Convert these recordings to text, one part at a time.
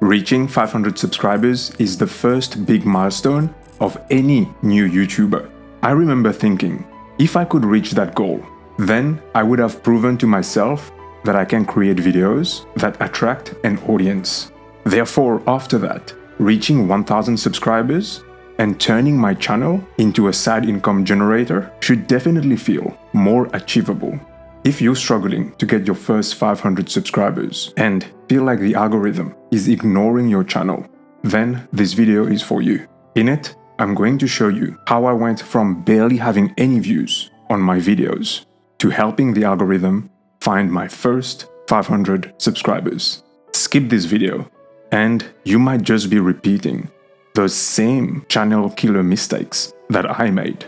Reaching 500 subscribers is the first big milestone of any new YouTuber. I remember thinking, if I could reach that goal, then I would have proven to myself that I can create videos that attract an audience. Therefore, after that, reaching 1000 subscribers and turning my channel into a side income generator should definitely feel more achievable. If you're struggling to get your first 500 subscribers and feel like the algorithm is ignoring your channel, then this video is for you. In it, I'm going to show you how I went from barely having any views on my videos to helping the algorithm find my first 500 subscribers. Skip this video and you might just be repeating those same channel killer mistakes that I made.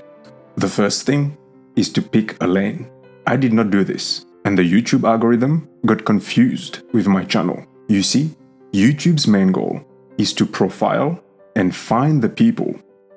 The first thing is to pick a lane. I did not do this, and the YouTube algorithm got confused with my channel. You see, YouTube's main goal is to profile and find the people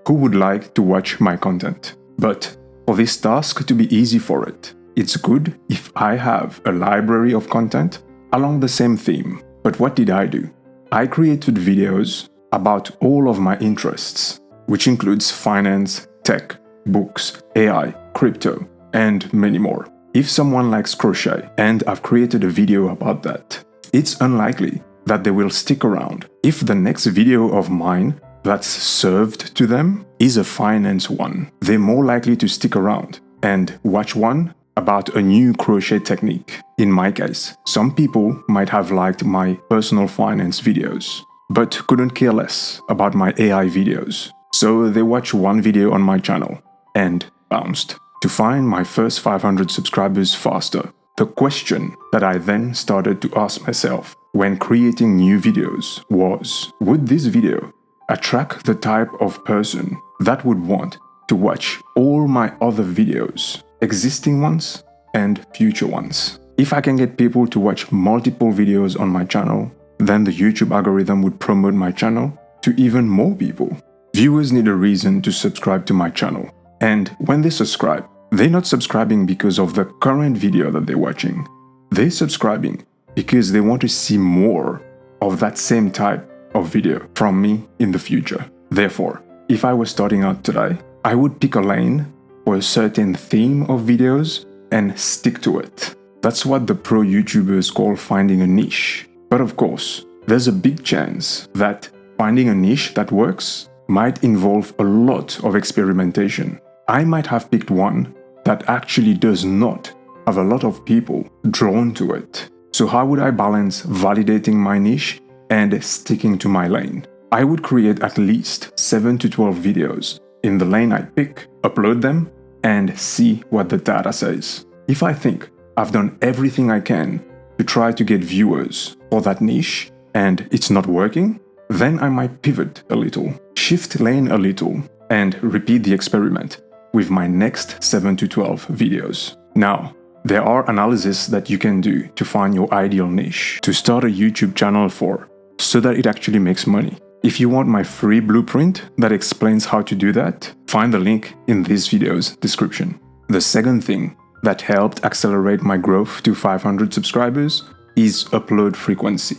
who would like to watch my content. But for this task to be easy for it, it's good if I have a library of content along the same theme. But what did I do? I created videos about all of my interests, which includes finance, tech, books, AI, crypto, and many more. If someone likes crochet and I've created a video about that, it's unlikely that they will stick around if the next video of mine that's served to them is a finance one. They're more likely to stick around and watch one about a new crochet technique. In my case, some people might have liked my personal finance videos, but couldn't care less about my AI videos. So they watched one video on my channel and bounced. To find my first 500 subscribers faster, the question that I then started to ask myself when creating new videos was, would this video attract the type of person that would want to watch all my other videos, existing ones and future ones? If I can get people to watch multiple videos on my channel, then the YouTube algorithm would promote my channel to even more people. Viewers need a reason to subscribe to my channel. And when they subscribe, they're not subscribing because of the current video that they're watching. They're subscribing because they want to see more of that same type of video from me in the future. Therefore, if I was starting out today, I would pick a lane for a certain theme of videos and stick to it. That's what the pro YouTubers call finding a niche. But of course, there's a big chance that finding a niche that works might involve a lot of experimentation. I might have picked one that actually does not have a lot of people drawn to it. So how would I balance validating my niche and sticking to my lane? I would create at least 7 to 12 videos in the lane I pick, upload them, and see what the data says. If I think I've done everything I can to try to get viewers for that niche and it's not working, then I might pivot a little, shift lane a little, and repeat the experiment with my next 7 to 12 videos. Now, there are analyses that you can do to find your ideal niche to start a YouTube channel for, so that it actually makes money. If you want my free blueprint that explains how to do that, find the link in this video's description. The second thing that helped accelerate my growth to 500 subscribers is upload frequency.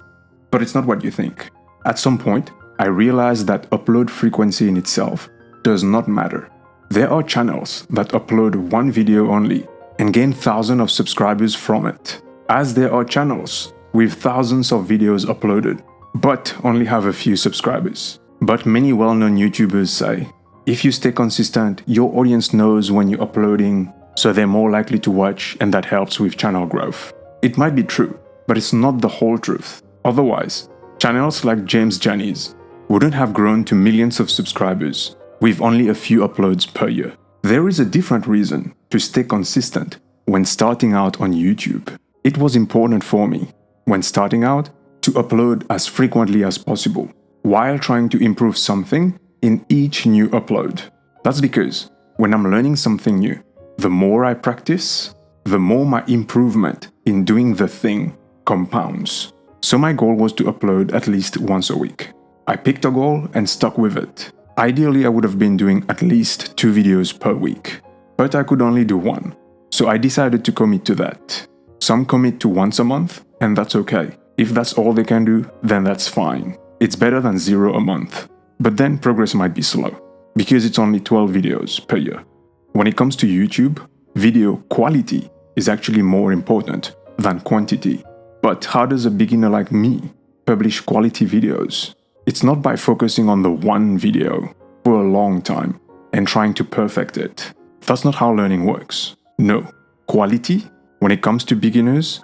But it's not what you think. At some point, I realized that upload frequency in itself does not matter. There are channels that upload one video only and gain thousands of subscribers from it, as there are channels with thousands of videos uploaded but only have a few subscribers. But many well-known YouTubers say, if you stay consistent, your audience knows when you're uploading, so they're more likely to watch, and that helps with channel growth. It might be true, but it's not the whole truth. Otherwise, channels like James Jani's wouldn't have grown to millions of subscribers with only a few uploads per year. There is a different reason to stay consistent when starting out on YouTube. It was important for me, when starting out, to upload as frequently as possible, while trying to improve something in each new upload. That's because when I'm learning something new, the more I practice, the more my improvement in doing the thing compounds. So my goal was to upload at least once a week. I picked a goal and stuck with it. Ideally, I would have been doing at least 2 videos per week, but I could only do one. So I decided to commit to that. Some commit to once a month, and that's okay. If that's all they can do, then that's fine. it's better than 0 a month. But then progress might be slow, because it's only 12 videos per year. When it comes to YouTube, video quality is actually more important than quantity. But how does a beginner like me publish quality videos? It's not by focusing on the one video for a long time and trying to perfect it. That's not how learning works. No, quality, when it comes to beginners,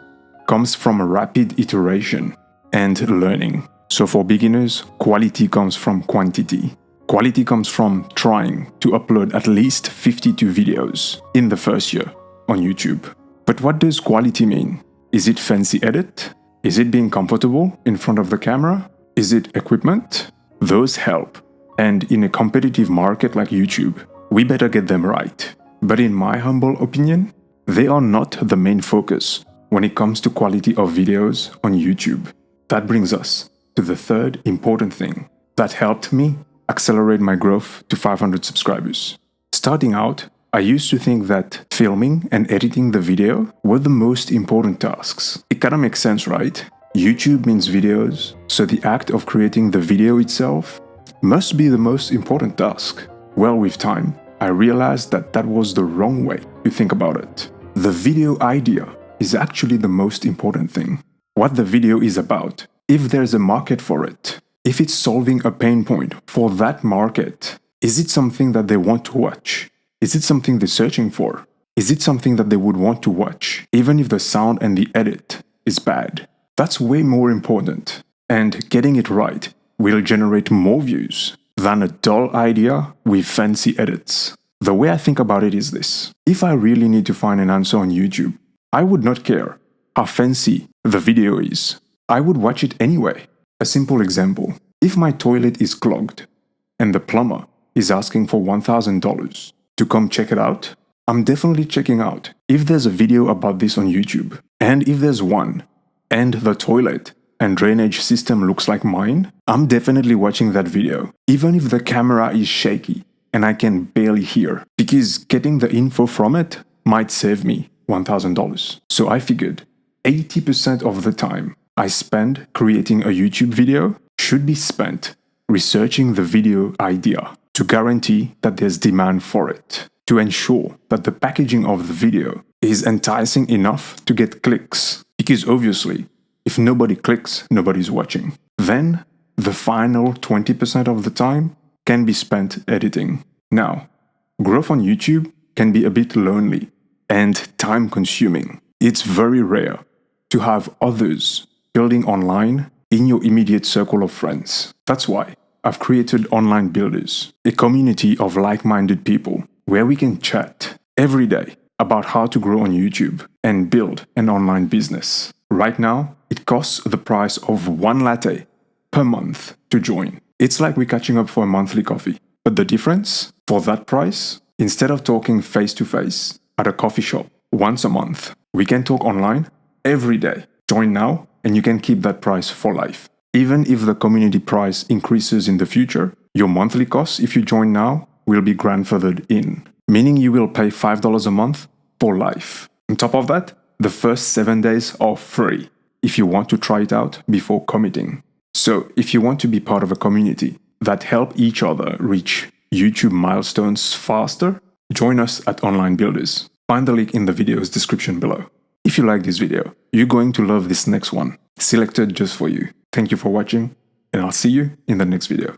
comes from a rapid iteration and learning. So for beginners, quality comes from quantity. Quality comes from trying to upload at least 52 videos in the first year on YouTube. But what does quality mean? Is it fancy edit? Is it being comfortable in front of the camera? Is it equipment? Those help. And in a competitive market like YouTube, we better get them right. But in my humble opinion, they are not the main focus when it comes to quality of videos on YouTube. That brings us to the third important thing that helped me accelerate my growth to 500 subscribers. Starting out, I used to think that filming and editing the video were the most important tasks. It kinda makes sense, right? YouTube means videos, so the act of creating the video itself must be the most important task. Well, with time, I realized that that was the wrong way to think about it. The video idea is actually the most important thing. What the video is about, if there's a market for it, if it's solving a pain point for that market, is it something that they want to watch? Is it something they're searching for? Is it something that they would want to watch, even if the sound and the edit is bad? That's way more important. And getting it right will generate more views than a dull idea with fancy edits. The way I think about it is this. If I really need to find an answer on YouTube, I would not care how fancy the video is. I would watch it anyway. A simple example. If my toilet is clogged and the plumber is asking for $1,000 to come check it out, I'm definitely checking out if there's a video about this on YouTube. And if there's one, and the toilet and drainage system looks like mine, I'm definitely watching that video, even if the camera is shaky and I can barely hear, because getting the info from it might save me $1,000. So I figured 80% of the time I spend creating a YouTube video should be spent researching the video idea to guarantee that there's demand for it, to ensure that the packaging of the video is enticing enough to get clicks. Because obviously, if nobody clicks, nobody's watching. Then, the final 20% of the time can be spent editing. Now, growth on YouTube can be a bit lonely and time-consuming. It's very rare to have others building online in your immediate circle of friends. That's why I've created Online Builders, a community of like-minded people where we can chat every day about how to grow on YouTube and build an online business. Right now, it costs the price of one latte per month to join. It's like we're catching up for a monthly coffee. But the difference, for that price, instead of talking face-to-face at a coffee shop once a month, we can talk online every day. Join now and you can keep that price for life. Even if the community price increases in the future, your monthly cost if you join now will be grandfathered in, meaning you will pay $5 a month for life. On top of that, the first 7 days are free if you want to try it out before committing. So if you want to be part of a community that help each other reach YouTube milestones faster, join us at Online Builders. Find the link in the video's description below. If you like this video, you're going to love this next one, selected just for you. Thank you for watching, and I'll see you in the next video.